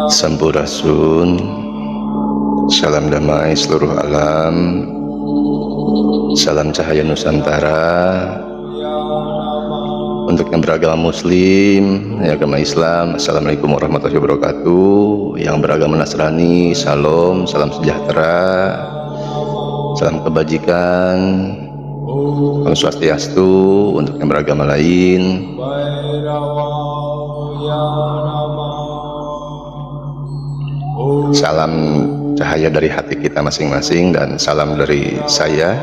Sampurasun, salam damai seluruh alam, salam cahaya Nusantara. Untuk yang beragama Muslim, agama Islam, Assalamualaikum warahmatullahi wabarakatuh. Yang beragama Nasrani, Salam, salam sejahtera, salam kebajikan, Om Swastiastu. Untuk yang beragama lain, salam cahaya dari hati kita masing-masing dan salam dari saya.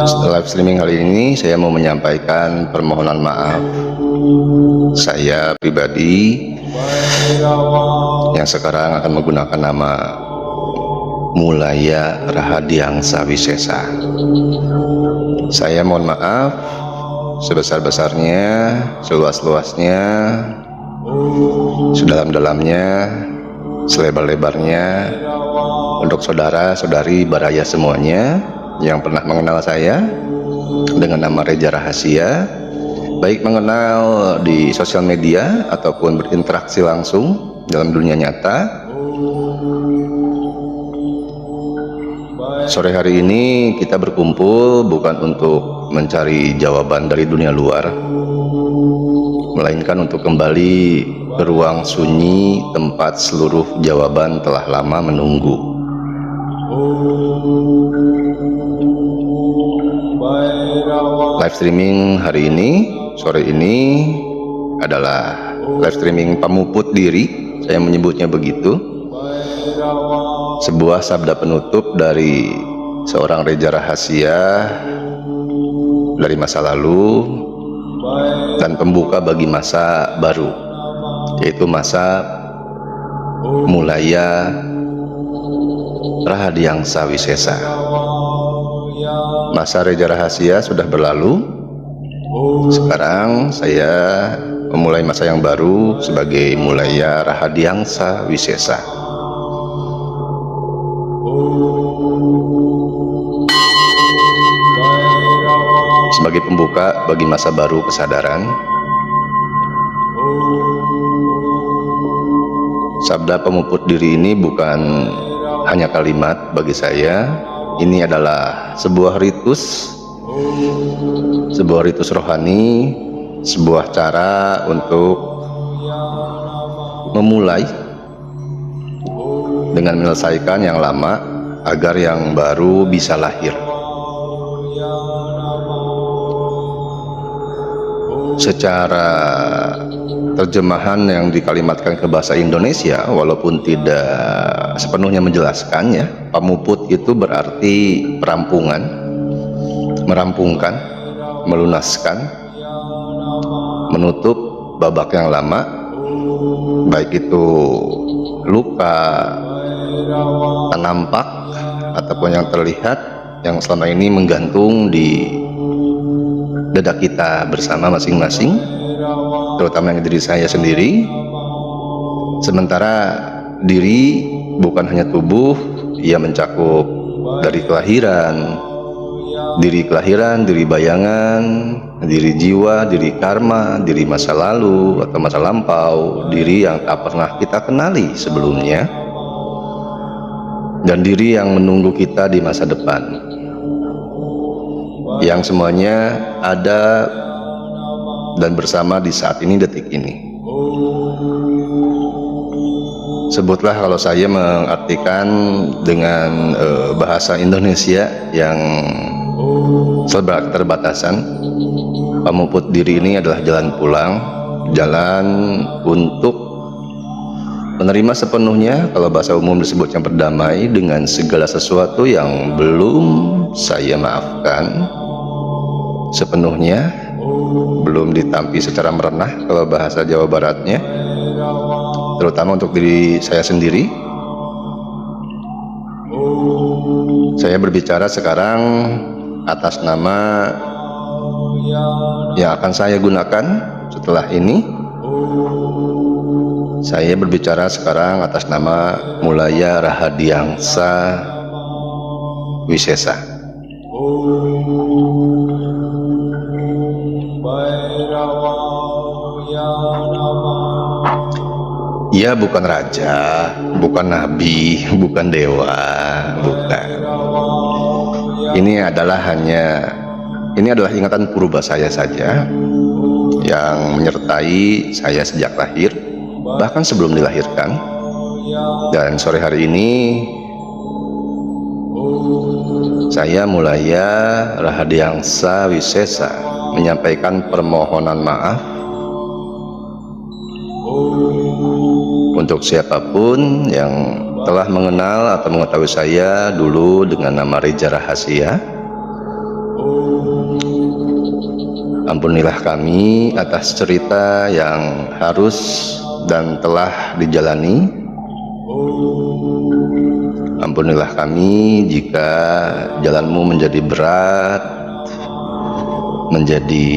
Setelah live streaming kali ini, saya mau menyampaikan permohonan maaf saya pribadi yang sekarang akan menggunakan nama Mulaya Rahadiangsa Wisesa. Saya mohon maaf sebesar-besarnya, seluas-luasnya, sedalam-dalamnya, selebar-lebarnya untuk saudara-saudari Baraya semuanya yang pernah mengenal saya dengan nama Reza Rahasia, baik mengenal di sosial media ataupun berinteraksi langsung dalam dunia nyata. Sore hari ini kita berkumpul bukan untuk mencari jawaban dari dunia luar, melainkan untuk kembali ke ruang sunyi tempat seluruh jawaban telah lama menunggu. Live streaming hari ini, sore ini adalah live streaming pemuput diri, saya menyebutnya begitu. Sebuah sabda penutup dari seorang Reza Rahasia dari masa lalu dan pembuka bagi masa baru, yaitu masa Mulaya Rahadiangsa Wisesa. Masa Reza Rahasia sudah berlalu. Sekarang saya memulai masa yang baru sebagai Mulaya Rahadiangsa Wisesa. Sebagai pembuka bagi masa baru kesadaran, sabda pemuput diri ini bukan hanya kalimat bagi saya. Ini adalah sebuah ritus rohani, sebuah cara untuk memulai dengan menyelesaikan yang lama agar yang baru bisa lahir. Secara terjemahan yang dikalimatkan ke bahasa Indonesia, walaupun tidak sepenuhnya menjelaskannya, pemuput itu berarti perampungan, merampungkan, melunaskan, menutup babak yang lama, baik itu luka tak nampak ataupun yang terlihat, yang selama ini menggantung di dada kita bersama masing-masing, terutama yang diri saya sendiri. Sementara diri bukan hanya tubuh, ia mencakup dari kelahiran, diri bayangan, diri jiwa, diri karma, diri masa lalu atau masa lampau, diri yang tak pernah kita kenali sebelumnya, dan diri yang menunggu kita di masa depan, yang semuanya ada dan bersama di saat ini, detik ini. Sebutlah kalau saya mengartikan dengan bahasa Indonesia yang serba keterbatasan, pemuput diri ini adalah jalan pulang, jalan untuk menerima sepenuhnya, kalau bahasa umum disebutnya berdamai dengan segala sesuatu yang belum saya maafkan sepenuhnya, belum ditampi secara merenah kalau bahasa Jawa Baratnya, terutama untuk diri saya sendiri. Saya berbicara sekarang atas nama yang akan saya gunakan setelah ini, Saya berbicara sekarang atas nama Mulaya Rahadiangsa Wisesa. Ia bukan raja, bukan nabi, bukan dewa, bukan. Ini adalah ingatan purba saya saja yang menyertai saya sejak lahir, bahkan sebelum dilahirkan. Dan sore hari ini saya Mulaya Rahadiangsa Wisesa menyampaikan permohonan maaf untuk siapapun yang telah mengenal atau mengetahui saya dulu dengan nama Reza Rahasia. Ampunilah kami atas cerita yang harus dan telah dijalani. Ampunilah kami jika jalanmu menjadi berat, menjadi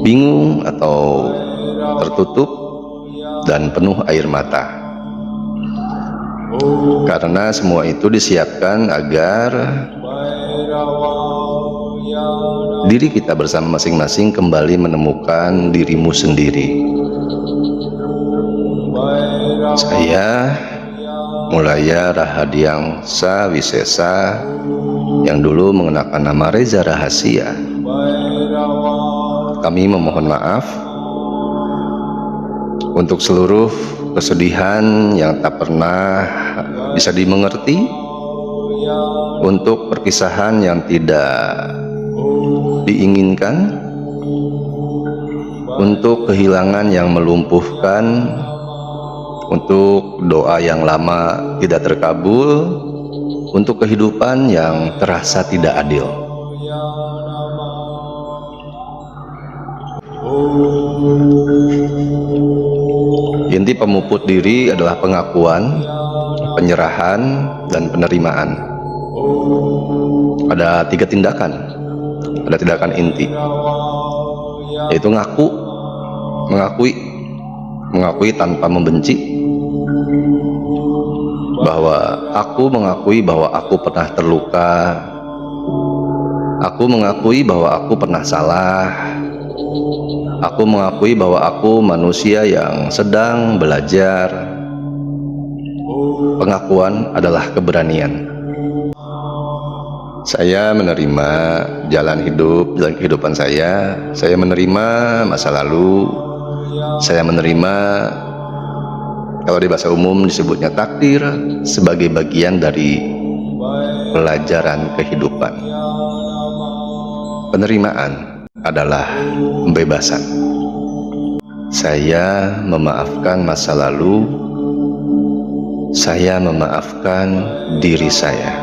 bingung atau tertutup dan penuh air mata, karena semua itu disiapkan agar diri kita bersama masing-masing kembali menemukan dirimu sendiri. Saya Mulaya Rahadiangsa Wisesa yang dulu mengenakan nama Reza Rahasia, kami memohon maaf untuk seluruh kesedihan yang tak pernah bisa dimengerti, untuk perpisahan yang tidak diinginkan, untuk kehilangan yang melumpuhkan, untuk doa yang lama tidak terkabul, untuk kehidupan yang terasa tidak adil. Inti pemuput diri adalah pengakuan, penyerahan, dan penerimaan. Ada 3 tindakan, ada tindakan inti, yaitu mengakui tanpa membenci, bahwa aku mengakui bahwa aku pernah terluka, aku mengakui bahwa aku pernah salah, aku mengakui bahwa aku manusia yang sedang belajar. Pengakuan adalah keberanian. Saya menerima jalan kehidupan saya menerima masa lalu, saya menerima, kalau di bahasa umum disebutnya takdir, sebagai bagian dari pelajaran kehidupan. Penerimaan adalah pembebasan. Saya memaafkan masa lalu, saya memaafkan diri saya,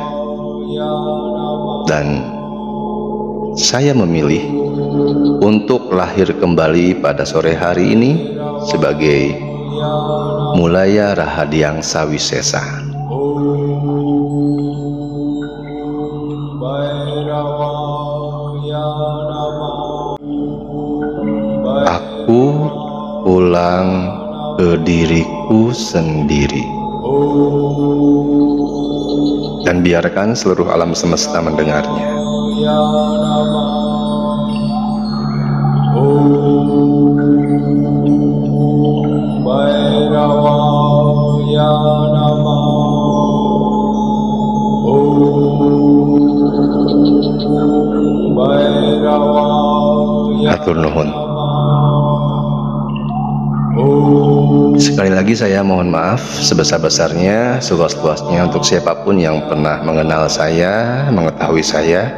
dan saya memilih untuk lahir kembali pada sore hari ini sebagai Mulaya Rahadiangsa Wisesa. Aku pulang ke diriku sendiri, dan biarkan seluruh alam semesta mendengarnya. Hatur nuhun. Sekali lagi saya mohon maaf sebesar-besarnya, seluas-luasnya untuk siapapun yang pernah mengenal saya, mengetahui saya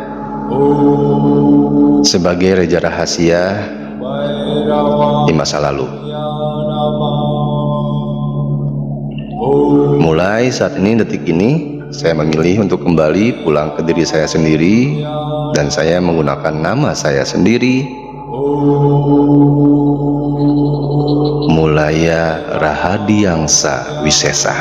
sebagai Reza Rahasia di masa lalu. Mulai saat ini, detik ini, saya memilih untuk kembali pulang ke diri saya sendiri, dan saya menggunakan nama saya sendiri, Mulaya Rahadiangsa Wisesa.